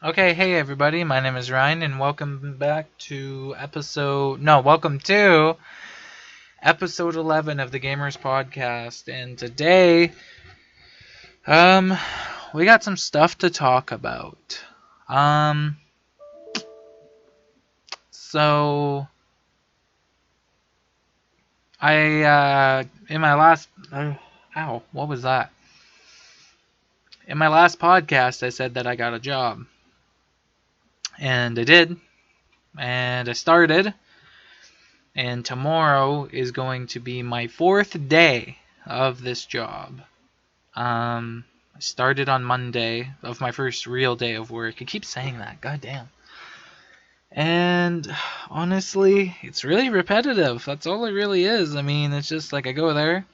Okay, hey everybody, my name is Ryan and welcome to episode 11 of the Gamers Podcast. And today, um, we got some stuff to talk about. Um, so in my last, what was that? In my last podcast, I said that I got a job. And I did. And I started. And tomorrow is going to be my 4th day of this job. I started on Monday of my first real day of work. I keep saying that, goddamn. And honestly, it's really repetitive. That's all it really is. I mean, it's just like I go there,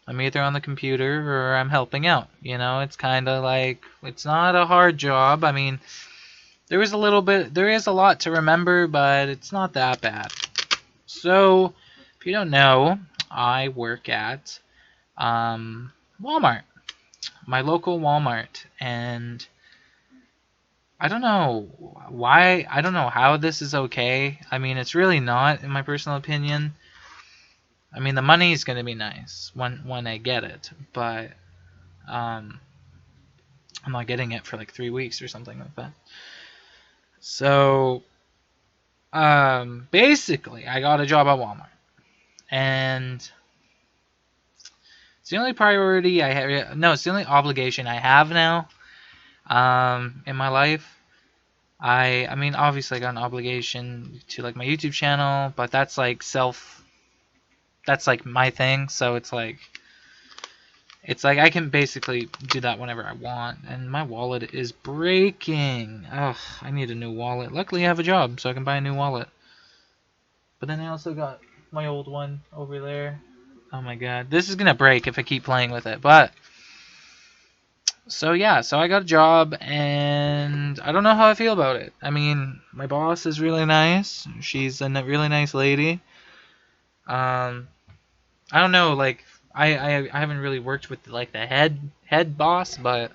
I'm either on the computer or I'm helping out. You know, it's kind of like, it's not a hard job. I mean, there is a lot to remember, but it's not that bad. So, if you don't know, I work at Walmart, my local Walmart, and I don't know why, I don't know how this is okay. I mean, it's really not, in my personal opinion. I mean, the money is going to be nice when I get it, but I'm not getting it for like 3 weeks or something like that. So, basically, I got a job at Walmart, and it's the only priority I have. No, it's the only obligation I have now, in my life. I mean, obviously, I got an obligation to like my YouTube channel, but that's like that's like my thing. So it's like I can basically do that whenever I want. And my wallet is breaking. Ugh, I need a new wallet. Luckily, I have a job, so I can buy a new wallet. But then I also got my old one over there. Oh my god, this is gonna break if I keep playing with it. But so yeah, so I got a job, and I don't know how I feel about it. I mean, my boss is really nice. She's a really nice lady. I don't know, like I haven't really worked with like the head boss, but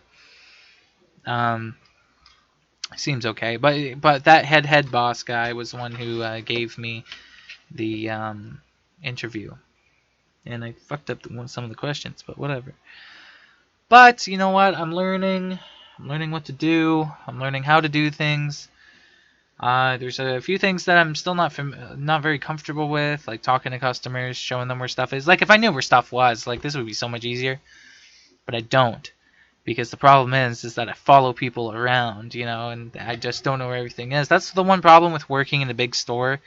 seems okay. But that head boss guy was the one who gave me the interview, and I fucked up some of the questions, but whatever. But you know what? I'm learning what to do. I'm learning how to do things. There's a few things that I'm still not very comfortable with, like talking to customers, showing them where stuff is. Like if I knew where stuff was, like this would be so much easier. But I don't, because the problem is that I follow people around, you know, and I just don't know where everything is. That's the one problem with working in a big store.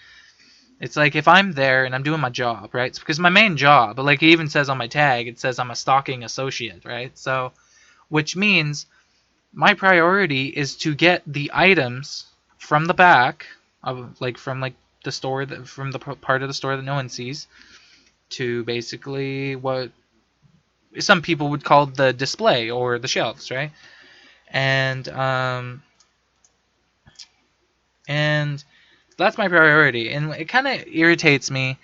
It's like if I'm there and I'm doing my job, right? It's because my main job, but like it even says on my tag, it says I'm a stocking associate, right? So, which means my priority is to get the items from the back of from the store, from the part of the store that no one sees, to basically what some people would call the display or the shelves, right? And that's my priority, and it kind of irritates me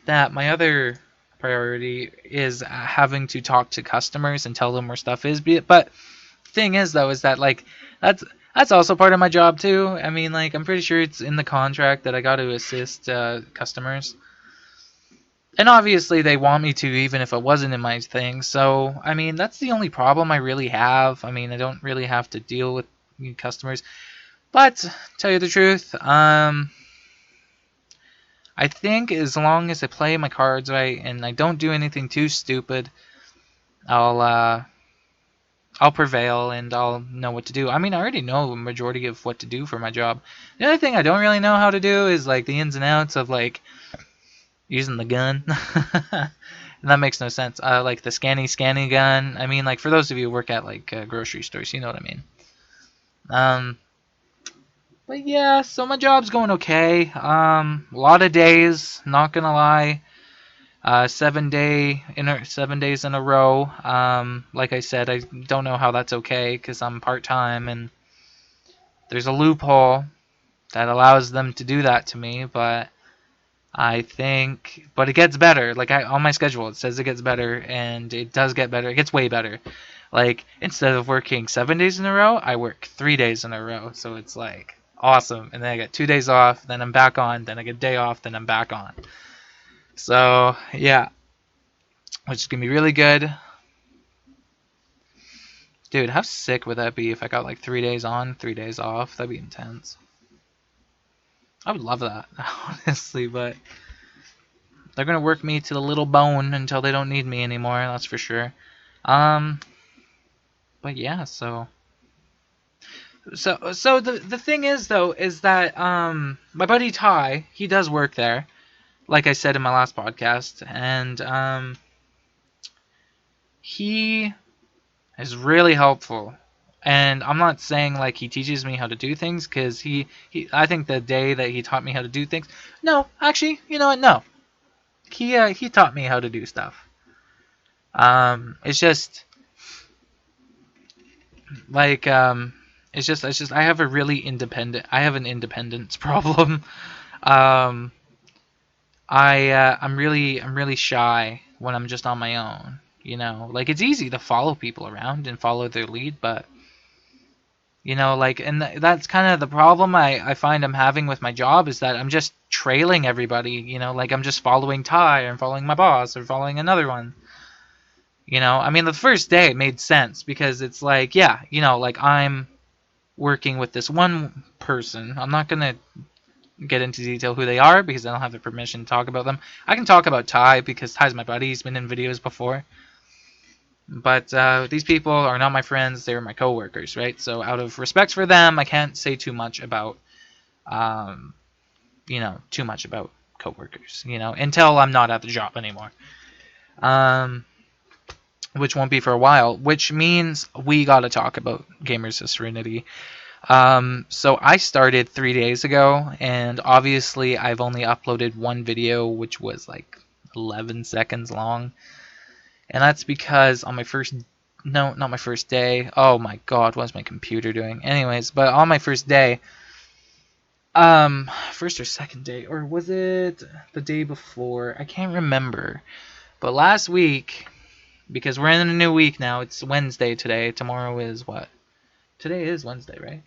that my other priority is having to talk to customers and tell them where stuff is. But the thing is, though, is that like that's also part of my job too. I mean, like I'm pretty sure it's in the contract that I got to assist customers, and obviously they want me to, even if it wasn't in my thing. So I mean, that's the only problem I really have. I mean, I don't really have to deal with customers. But tell you the truth, I think as long as I play my cards right and I don't do anything too stupid, I'll prevail and I'll know what to do. I mean, I already know a majority of what to do for my job. The only thing I don't really know how to do is like the ins and outs of like using the gun. And that makes no sense. Like the scanny gun. I mean, like for those of you who work at like grocery stores, you know what I mean. But yeah, so my job's going okay. A lot of days, not gonna lie. 7 days in a row. Like I said, I don't know how that's okay because I'm part-time and there's a loophole that allows them to do that to me, but it gets better. Like on my schedule, it says it gets better, and it does get better. It gets way better. Like, instead of working 7 days in a row, I work 3 days in a row. So it's like awesome. And then I get 2 days off, then I'm back on, then I get a day off, then I'm back on. So yeah, which is gonna be really good. Dude, how sick would that be if I got like 3 days on, 3 days off? That'd be intense. I would love that, honestly, but they're gonna work me to the little bone until they don't need me anymore, that's for sure. Um, but yeah, so the thing is though is that my buddy Ty, he does work there, like I said in my last podcast, and he is really helpful. And I'm not saying like he teaches me how to do things, because I think the day that he taught me how to do things, no, actually, you know what, no, he taught me how to do stuff. It's just like it's just I have an independence problem. um I'm really shy when I'm just on my own, like it's easy to follow people around and follow their lead, but like, and that's kind of the problem I find I'm having with my job, is that I'm just trailing everybody, like I'm just following Ty, or I'm following my boss, or following another one. I mean, the first day it made sense, because it's like, yeah, like I'm working with this one person. I'm not going to get into detail who they are, because I don't have the permission to talk about them. I can talk about Ty, because Ty's my buddy. He's been in videos before. But these people are not my friends. They were my coworkers, right? So out of respect for them, I can't say too much about, coworkers, until I'm not at the job anymore. Which won't be for a while, which means we got to talk about Gamers of Serenity. So I started 3 days ago, and obviously I've only uploaded one video, which was like 11 seconds long. And that's because on my first, no, not my first day. Oh my god, what's my computer doing? Anyways, but on my first day, first or second day, or was it the day before? I can't remember. But last week, because we're in a new week now, it's Wednesday today. Tomorrow is what? Today is Wednesday, right?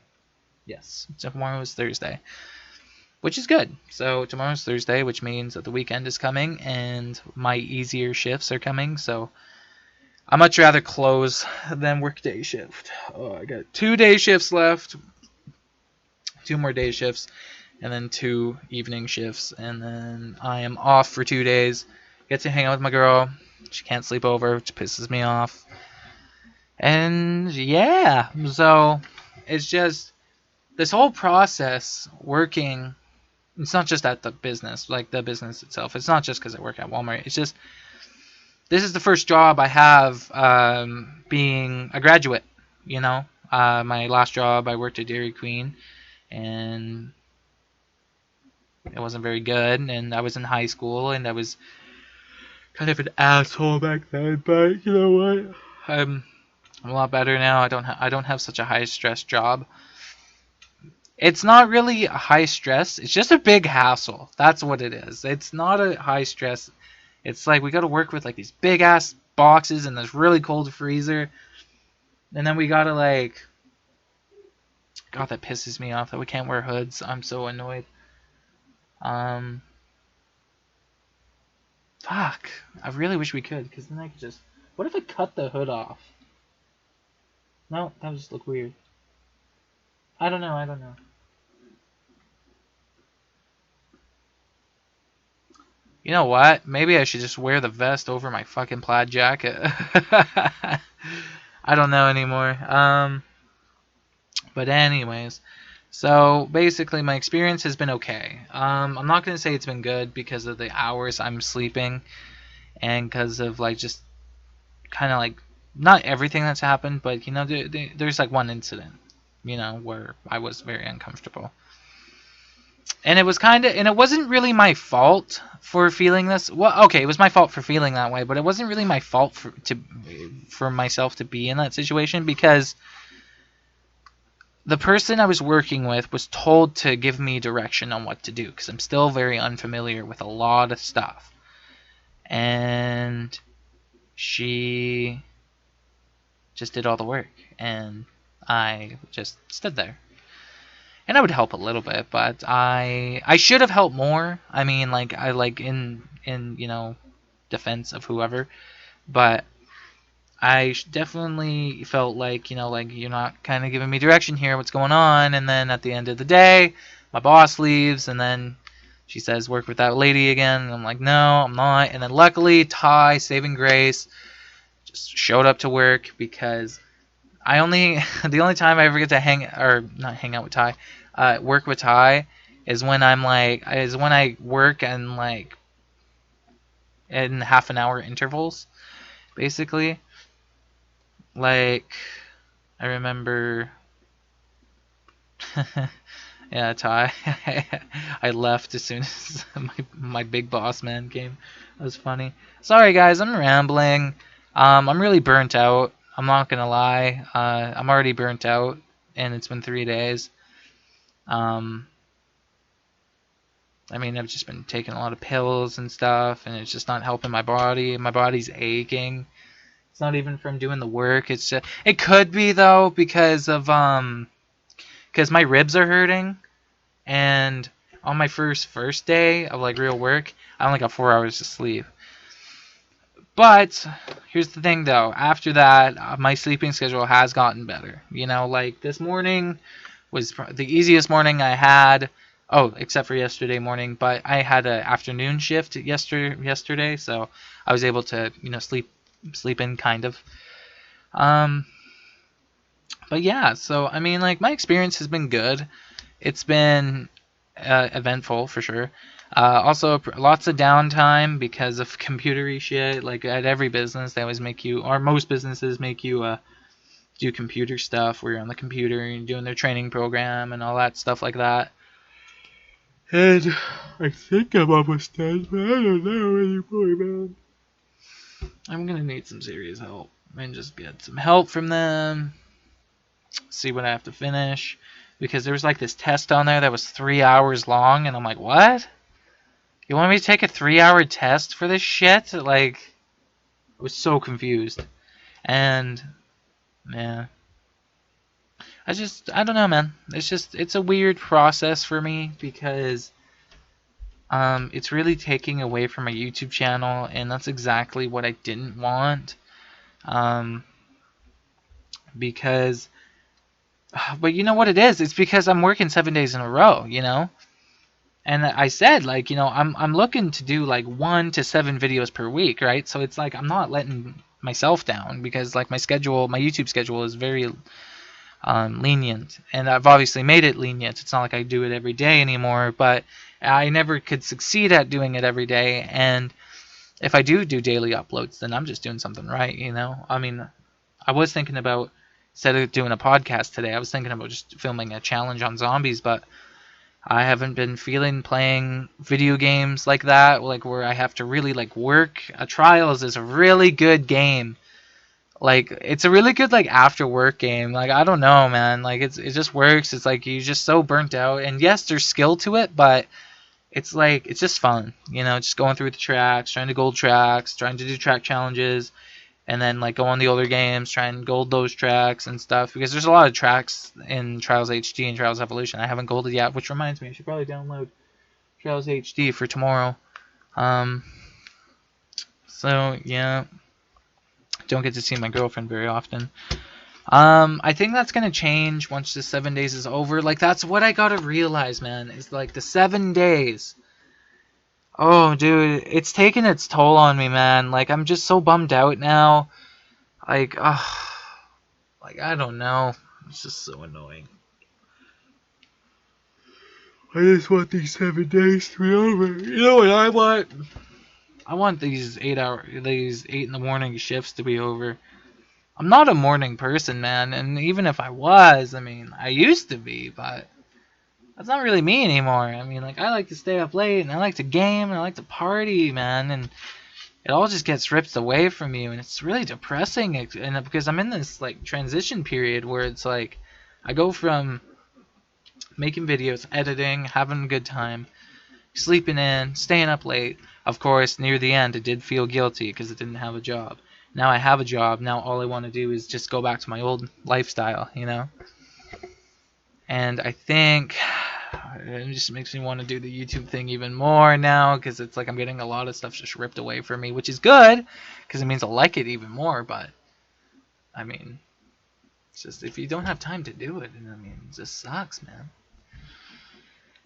Yes. Tomorrow is Thursday, which is good. So tomorrow's Thursday, which means that the weekend is coming and my easier shifts are coming. So I much rather close than work day shift. Oh, I got 2 day shifts left, 2 more day shifts, and then 2 evening shifts, and then I am off for 2 days. Get to hang out with my girl. She can't sleep over, which pisses me off. And yeah, so it's just this whole process working. It's not just at the business, like the business itself. It's not just because I work at Walmart. It's just this is the first job I have, being a graduate. My last job I worked at Dairy Queen, and it wasn't very good. And I was in high school, and I was kind of an asshole back then. But you know what? I'm a lot better now. I don't have such a high stress job. It's not really a high stress. It's just a big hassle. That's what it is. It's not a high stress. It's like we got to work with like these big ass boxes in this really cold freezer, and then we gotta like. God, that pisses me off that we can't wear hoods. I'm so annoyed. Fuck. I really wish we could, because then I could just. What if I cut the hood off? No, that would just look weird. I don't know. You know what? Maybe I should just wear the vest over my fucking plaid jacket. I don't know anymore. But anyways, so basically my experience has been okay. I'm not gonna say it's been good because of the hours I'm sleeping, and because of like just kind of like not everything that's happened, but there's like one incident, where I was very uncomfortable. And it wasn't really my fault for feeling this. Well, okay, it was my fault for feeling that way, but it wasn't really my fault for myself to be in that situation, because the person I was working with was told to give me direction on what to do, because I'm still very unfamiliar with a lot of stuff. And she just did all the work, and I just stood there. And I would help a little bit, but I should have helped more. I mean, like I like in defense of whoever, but I definitely felt like like you're not kind of giving me direction here, what's going on. And then at the end of the day, my boss leaves, and then she says work with that lady again, and I'm like no, I'm not. And then luckily Ty, saving grace, just showed up to work because the only time I ever get to not hang out with Ty, work with Ty is when I work and like in half an hour intervals, basically. Like I remember, yeah, Ty. I left as soon as my big boss man came. That was funny. Sorry guys, I'm rambling. I'm really burnt out. I'm not gonna lie. I'm already burnt out, and it's been 3 days. I mean, I've just been taking a lot of pills and stuff, and it's just not helping my body. My body's aching. It's not even from doing the work. It's just, it could be though because my ribs are hurting, and on my first day of like real work, I only got 4 hours of sleep. But here's the thing though, after that, my sleeping schedule has gotten better. Like this morning was the easiest morning I had. Oh, except for yesterday morning, but I had an afternoon shift yesterday, so I was able to, sleep in kind of. But yeah, so I mean, like my experience has been good. It's been eventful for sure. Also, lots of downtime because of computery shit. Like at every business, they always make you, or most businesses make you do computer stuff where you're on the computer and you're doing their training program and all that stuff like that. And I think I'm almost done, but I don't know anymore, man. I'm gonna need some serious help and just get some help from them. See what I have to finish. Because there was like this test on there that was 3 hours long, and I'm like, what? You want me to take a 3-hour test for this shit? Like, I was so confused. And, man, I don't know, man. It's a weird process for me because it's really taking away from my YouTube channel, and that's exactly what I didn't want. Because, but you know what it is? It's because I'm working 7 days in a row, And I said, like, I'm looking to do like 1 to 7 videos per week, right? So it's like I'm not letting myself down because like my YouTube schedule is very lenient, and I've obviously made it lenient. It's not like I do it every day anymore, but I never could succeed at doing it every day. And if I do daily uploads, then I'm just doing something right, I mean, I was thinking about, instead of doing a podcast today, I was thinking about just filming a challenge on zombies, but I haven't been feeling playing video games like that, like where I have to really like work. Trials is a really good game. Like it's a really good like after work game. Like I don't know, man. Like it just works. It's like you're just so burnt out. And yes, there's skill to it, but it's like it's just fun, just going through the tracks, trying to gold tracks, trying to do track challenges, and then like go on the older games, try and gold those tracks and stuff, because there's a lot of tracks in Trials HD and Trials Evolution I haven't golded yet, which reminds me I should probably download Trials HD for tomorrow. So yeah, don't get to see my girlfriend very often. I think that's gonna change once the 7 days is over. Like that's what I gotta realize, man, is like the 7 days. Oh, dude, it's taking its toll on me, man. Like, I'm just so bummed out now. Like, like, I don't know. It's just so annoying. I just want these 7 days to be over. You know what I want? I want these 8 in the morning shifts to be over. I'm not a morning person, man. And even if I was, I mean, I used to be, but that's not really me anymore. I mean, like, I like to stay up late, and I like to game, and I like to party, man, and it all just gets ripped away from you, and it's really depressing, and because I'm in this, like, transition period where it's like, I go from making videos, editing, having a good time, sleeping in, staying up late. Of course, near the end, I did feel guilty because I didn't have a job. Now I have a job. Now all I want to do is just go back to my old lifestyle, you know? And I think it just makes me want to do the YouTube thing even more now, because it's like I'm getting a lot of stuff just ripped away from me, which is good because it means I'll like it even more. But I mean, it's just if you don't have time to do it, I mean, it just sucks, man.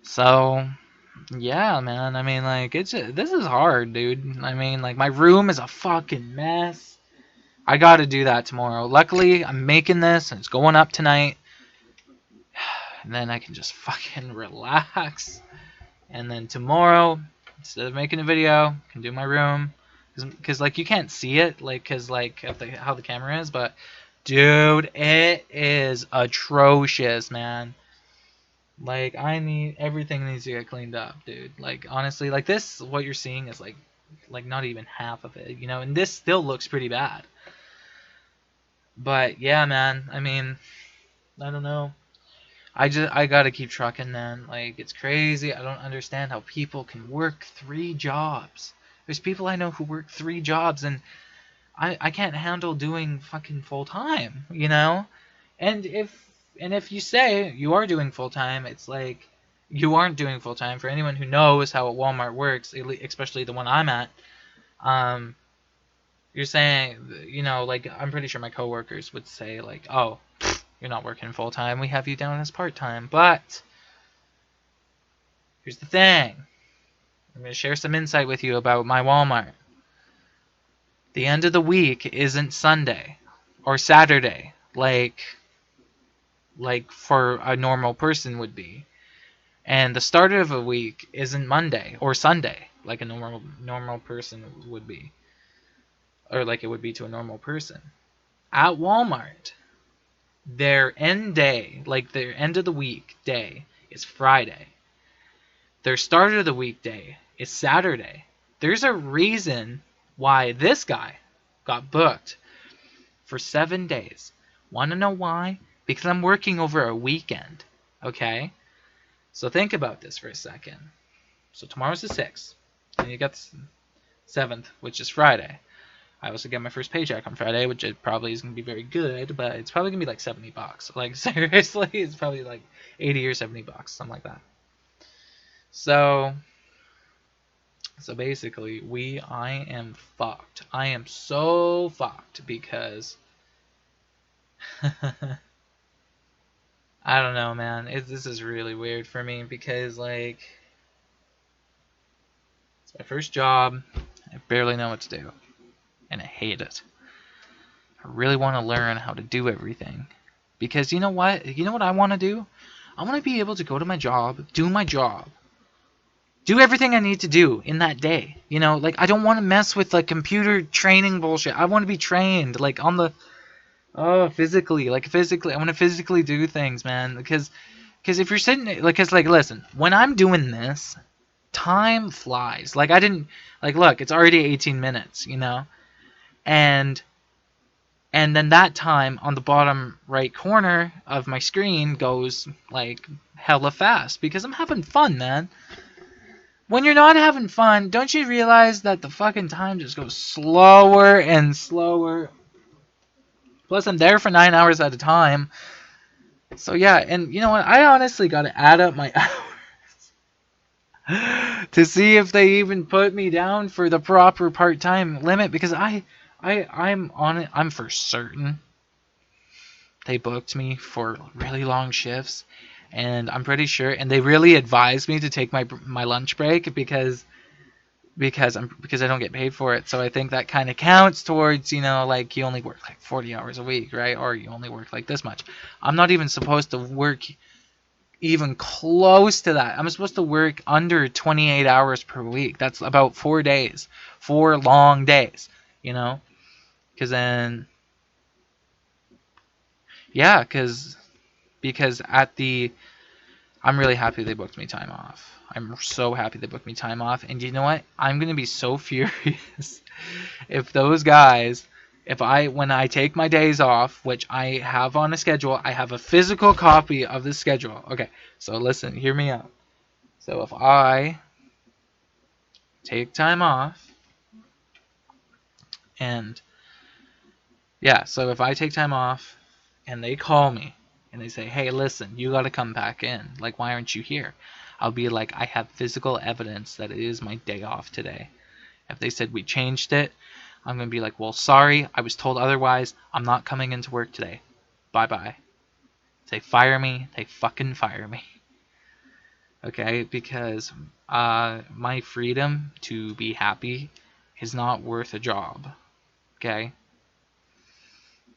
So yeah, man. I mean, like this is hard, dude. I mean, like my room is a fucking mess. I got to do that tomorrow. Luckily, I'm making this and it's going up tonight. And then I can just fucking relax. And then tomorrow, instead of making a video, I can do my room. Because, like, you can't see it, like, because, like, of how the camera is. But, dude, it is atrocious, man. Like, everything needs to get cleaned up, dude. Like, honestly, like, this, what you're seeing is, like not even half of it, you know? And this still looks pretty bad. But, yeah, man, I mean, I don't know. I gotta keep trucking, man. Like, it's crazy. I don't understand how people can work 3 jobs. There's people I know who work 3 jobs, and I can't handle doing fucking full time, you know? And if you say you are doing full time, it's like you aren't doing full time. For anyone who knows how Walmart works, especially the one I'm at, you're saying, you know, like, I'm pretty sure my coworkers would say, like, oh, you're not working full time. We have you down as part time. But here's the thing. I'm going to share some insight with you about my Walmart. The end of the week isn't Sunday or Saturday like for a normal person would be. And the start of a week isn't Monday or Sunday like a normal person would be. Or like it would be to a normal person. At Walmart, their end day, like their end of the week day, is Friday. Their start of the week day is Saturday. There's a reason why this guy got booked for 7 days. Want to know why? Because I'm working over a weekend. Okay? So think about this for a second. So tomorrow's the 6th. And you got the 7th, which is Friday. I also get my first paycheck on Friday, which it probably isn't going to be very good, but it's probably going to be like $70. Like, seriously, it's probably like 80 or $70, something like that. So basically, I am fucked. I am so fucked because I don't know, man. This is really weird for me because, like, it's my first job. I barely know what to do. And I hate it. I really want to learn how to do everything. Because you know what? You know what I want to do? I want to be able to go to my job, do my job, do everything I need to do in that day. You know, like, I don't want to mess with, like, computer training bullshit. I want to be trained, like, on the... physically. Like, physically. I want to physically do things, man. Because if you're sitting... Like, because, like, listen. When I'm doing this, time flies. Like, I didn't... Like, look, it's already 18 minutes, you know? And then that time on the bottom right corner of my screen goes, like, hella fast. Because I'm having fun, man. When you're not having fun, don't you realize that the fucking time just goes slower and slower? Plus, I'm there for 9 hours at a time. So, yeah, and you know what? I honestly got to add up my hours to see if they even put me down for the proper part-time limit. Because I'm on it. I'm for certain they booked me for really long shifts. And I'm pretty sure. And they really advised me to take my lunch break because I don't get paid for it. So I think that kind of counts towards, you know, like, you only work like 40 hours a week, right? Or you only work like this much. I'm not even supposed to work even close to that. I'm supposed to work under 28 hours per week. That's about 4 days. 4 long days, you know? Because then... Yeah, because I'm really happy they booked me time off. I'm so happy they booked me time off. And you know what? I'm going to be so furious if those guys, when I take my days off, which I have on a schedule, I have a physical copy of the schedule. Okay, so listen, hear me out. So if I take time off and Yeah, so if I take time off and they call me and they say, hey, listen, you got to come back in. Like, why aren't you here? I'll be like, I have physical evidence that it is my day off today. If they said we changed it, I'm going to be like, well, sorry, I was told otherwise. I'm not coming into work today. Bye-bye. If they fire me, they fucking fire me. Okay? Because my freedom to be happy is not worth a job. Okay?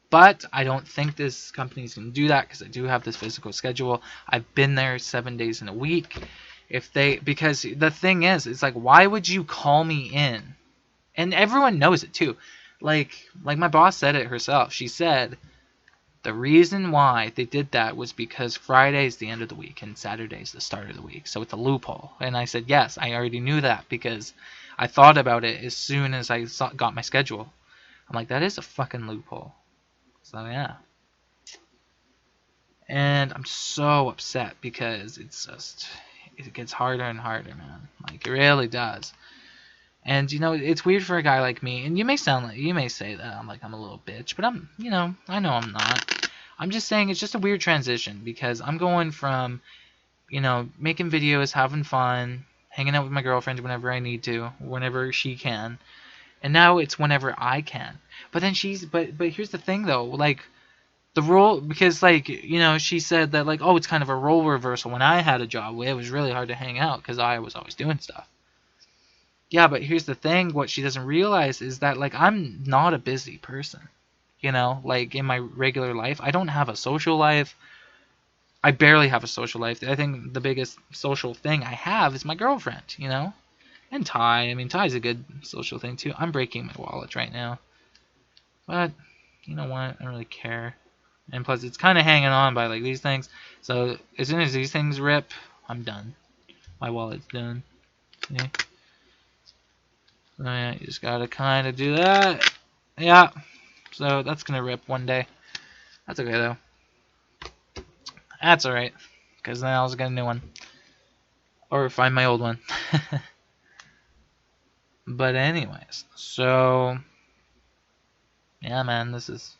But I don't think this company's going to do that because I do have this physical schedule. I've been there 7 days in a week. Because the thing is, it's like, why would you call me in? And everyone knows it too. Like my boss said it herself. She said the reason why they did that was because Friday's the end of the week and Saturday's the start of the week. So it's a loophole. And I said, yes, I already knew that because I thought about it as soon as I got my schedule. I'm like, that is a fucking loophole. So yeah. And I'm so upset because it gets harder and harder, man. Like, it really does. And it's weird for a guy like me, and you may say that I'm a little bitch, but I know I'm not. I'm just saying it's just a weird transition because I'm going from, making videos, having fun, hanging out with my girlfriend whenever I need to, whenever she can, and now it's whenever I can. But then but here's the thing though, like, the role, because she said that, like, oh, it's kind of a role reversal. When I had a job, it was really hard to hang out because I was always doing stuff. Yeah, but here's the thing, what she doesn't realize is that, like, I'm not a busy person. Like, in my regular life, I don't have a social life. I barely have a social life. I think the biggest social thing I have is my girlfriend, And Ty. I mean, Ty's a good social thing, too. I'm breaking my wallet right now. But, you know what? I don't really care. And plus, it's kind of hanging on by, like, these things. So, as soon as these things rip, I'm done. My wallet's done. Yeah. So, yeah, you just gotta kind of do that. Yeah. So, that's gonna rip one day. That's okay, though. That's alright. Because then I'll just get a new one. Or find my old one. But anyways. So, yeah, man, this is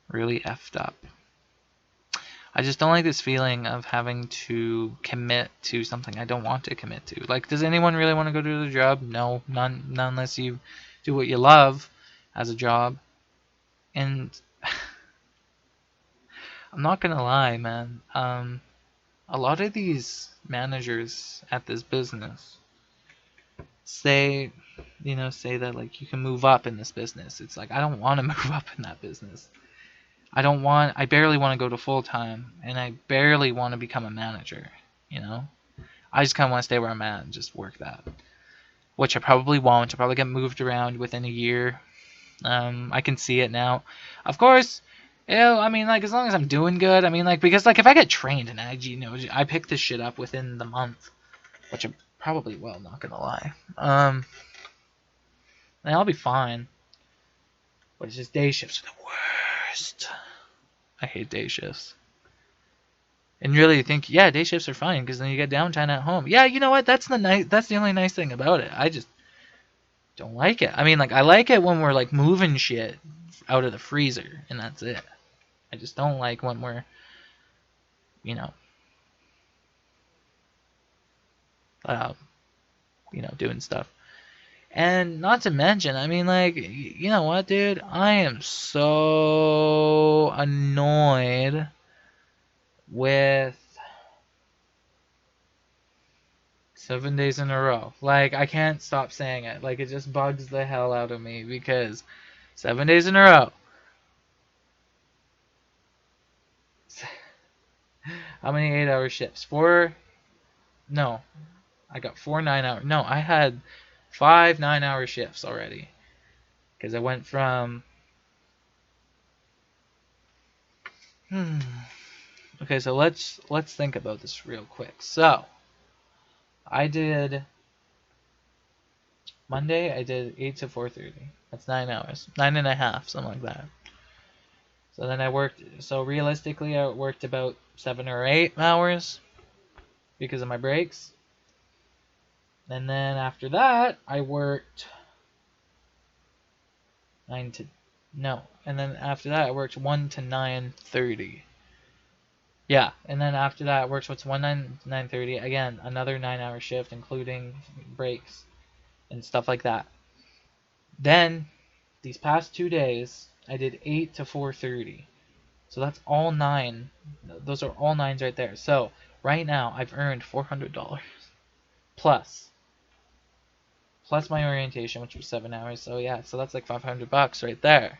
really effed up. I just don't like this feeling of having to commit to something I don't want to commit to. Like, does anyone really want to go to the job? No, none unless you do what you love as a job. And I'm not gonna lie, man. A lot of these managers at this business say that, like, you can move up in this business. It's like, I don't want to move up in that business. I barely want to go to full time, and I barely want to become a manager, I just kind of want to stay where I'm at and just work that. Which I probably won't. I'll probably get moved around within a year. I can see it now. Of course, I mean, like, as long as I'm doing good, I mean, like, because, like, if I get trained and I pick this shit up within the month, which I probably will, not gonna lie. Then I'll be fine. But it's just day shifts are the worst. I hate day shifts. And really think, yeah, day shifts are fine because then you get downtime at home. Yeah, you know what? That's the only nice thing about it. I just don't like it. I mean, like, I like it when we're, like, moving shit out of the freezer, and that's it. I just don't like when we're, doing stuff. And not to mention, I mean, like, you know what, dude? I am so annoyed with 7 days in a row. Like, I can't stop saying it. Like, it just bugs the hell out of me because 7 days in a row. How many 8-hour shifts? No. I got 4 9-hour. No, I had 5 9-hour shifts already. Because I went from... Okay, so let's think about this real quick. So, I did... Monday, I did 8 to 4:30. That's 9 hours. 9.5, something like that. So then I worked... So realistically, I worked about 7 or 8 hours because of my breaks. And then after that, I worked 9 to No. And then after that, I worked 1 to 9:30. Yeah, and then after that, it works what's 9:30. Again, another 9-hour shift, including breaks and stuff like that. Then, these past 2 days, I did 8 to 4:30. So that's all 9. Those are all 9s right there. So, right now, I've earned $400. Plus. Plus my orientation, which was 7 hours. So, yeah, so that's like $500 right there.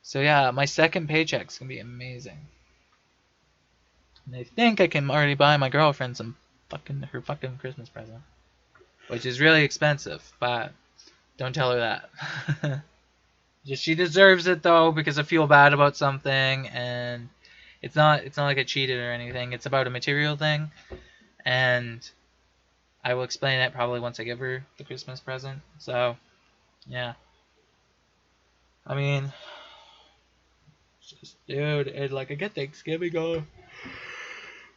So, yeah, my second paycheck's going to be amazing. And I think I can already buy my girlfriend her fucking Christmas present. Which is really expensive, but don't tell her that. She deserves it though, because I feel bad about something, and it's not like I cheated or anything. It's about a material thing, and I will explain it probably once I give her the Christmas present. So, yeah. I mean, dude, I get Thanksgiving off,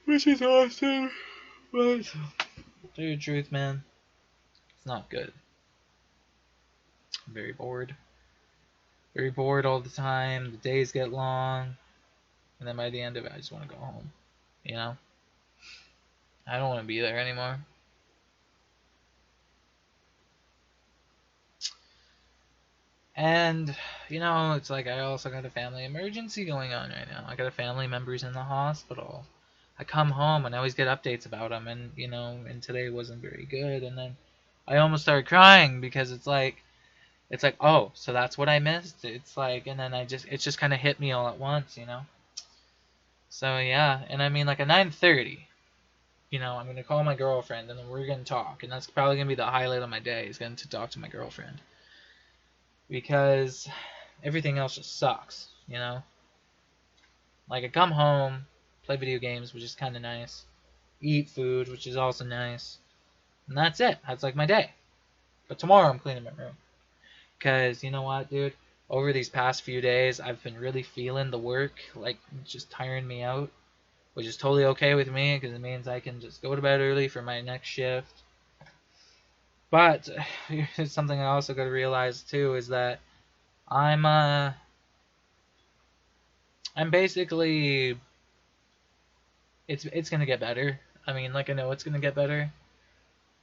which is awesome. But tell you the truth, man, it's not good. I'm very bored. Very bored all the time. The days get long. And then by the end of it, I just want to go home. You know? I don't want to be there anymore. And, it's like I also got a family emergency going on right now. I got a family member's in the hospital. I come home and I always get updates about him. And, and today wasn't very good. And then I almost started crying because it's like, oh, so that's what I missed. It's like, and then it just kind of hit me all at once, So yeah, and I mean like at 9:30, I'm gonna call my girlfriend and then we're gonna talk, and that's probably gonna be the highlight of my day is getting to talk to my girlfriend because everything else just sucks, Like I come home, play video games, which is kind of nice, eat food, which is also nice, and that's it. That's like my day. But tomorrow I'm cleaning my room. Because, you know what, dude? Over these past few days, I've been really feeling the work, like, just tiring me out. Which is totally okay with me, because it means I can just go to bed early for my next shift. But, here's something I also got to realize, too, is that I'm basically... It's gonna get better. I mean, like, I know it's gonna get better.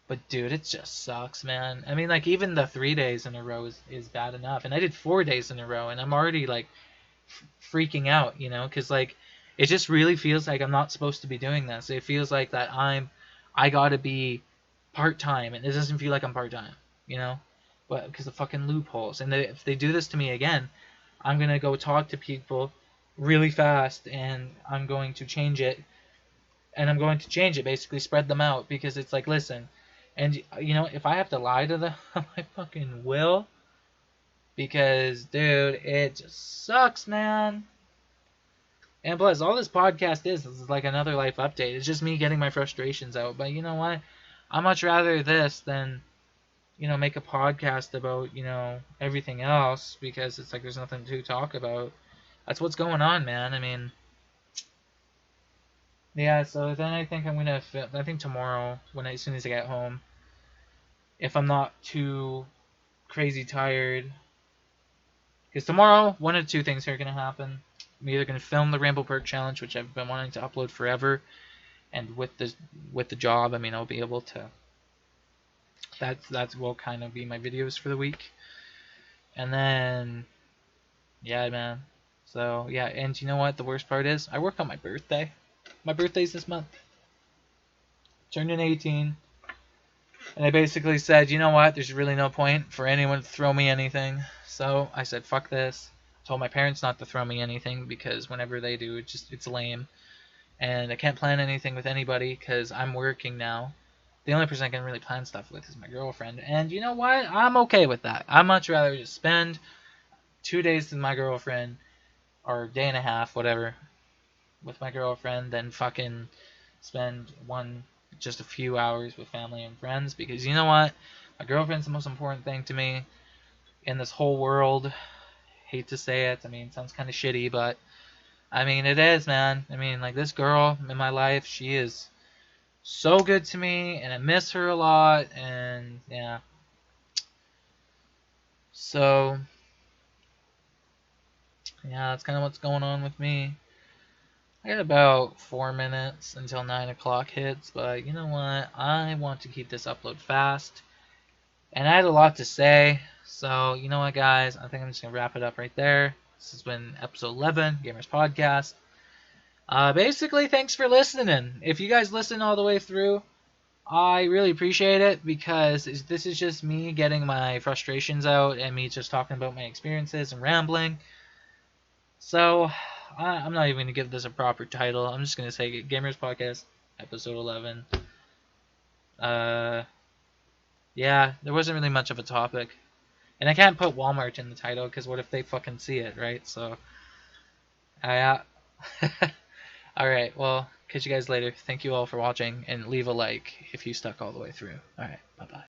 But dude, it just sucks, man. I mean, like even the 3 days in a row is bad enough, and I did 4 days in a row, and I'm already like freaking out, because like it just really feels like I'm not supposed to be doing this. It feels like that I gotta be part time, and it doesn't feel like I'm part time, But because of fucking loopholes, and if they do this to me again, I'm gonna go talk to people really fast, and I'm going to change it, basically spread them out, because it's like, listen. And, if I have to lie to them, I fucking will. Because, dude, it just sucks, man. And plus, all this podcast is like another life update. It's just me getting my frustrations out. But you know what? I'd much rather this than, make a podcast about, everything else. Because it's like there's nothing to talk about. That's what's going on, man. I mean... Yeah, so then I think I'm gonna. I think tomorrow, as soon as I get home, if I'm not too crazy tired, because tomorrow one of two things are gonna happen. I'm either gonna film the Ramble Perk Challenge, which I've been wanting to upload forever, and with the job, I mean, I'll be able to. That will kind of be my videos for the week, and then, yeah, man. So yeah, and you know what? The worst part is, I work on my birthday. My birthday's this month. Turned in 18. And I basically said, you know what, there's really no point for anyone to throw me anything. So I said, fuck this. Told my parents not to throw me anything because whenever they do, it's lame. And I can't plan anything with anybody because I'm working now. The only person I can really plan stuff with is my girlfriend. And you know what? I'm okay with that. I'd much rather just spend 2 days with my girlfriend, or a day and a half, whatever, with my girlfriend than fucking spend just a few hours with family and friends, because you know what? My girlfriend's the most important thing to me in this whole world. Hate to say it. I mean, it sounds kind of shitty, but I mean, it is, man. I mean, like, this girl in my life, she is so good to me, and I miss her a lot, and yeah. So, yeah, that's kind of what's going on with me. I got about 4 minutes until 9 o'clock hits, but you know what? I want to keep this upload fast. And I had a lot to say, so you know what, guys? I think I'm just going to wrap it up right there. This has been episode 11, Gamers Podcast. Basically, thanks for listening. If you guys listen all the way through, I really appreciate it because this is just me getting my frustrations out and me just talking about my experiences and rambling. So, I'm not even going to give this a proper title. I'm just going to say Gamers Podcast, episode 11. Yeah, there wasn't really much of a topic. And I can't put Walmart in the title because what if they fucking see it, right? So, I. Alright, well, catch you guys later. Thank you all for watching, and leave a like if you stuck all the way through. Alright, bye-bye.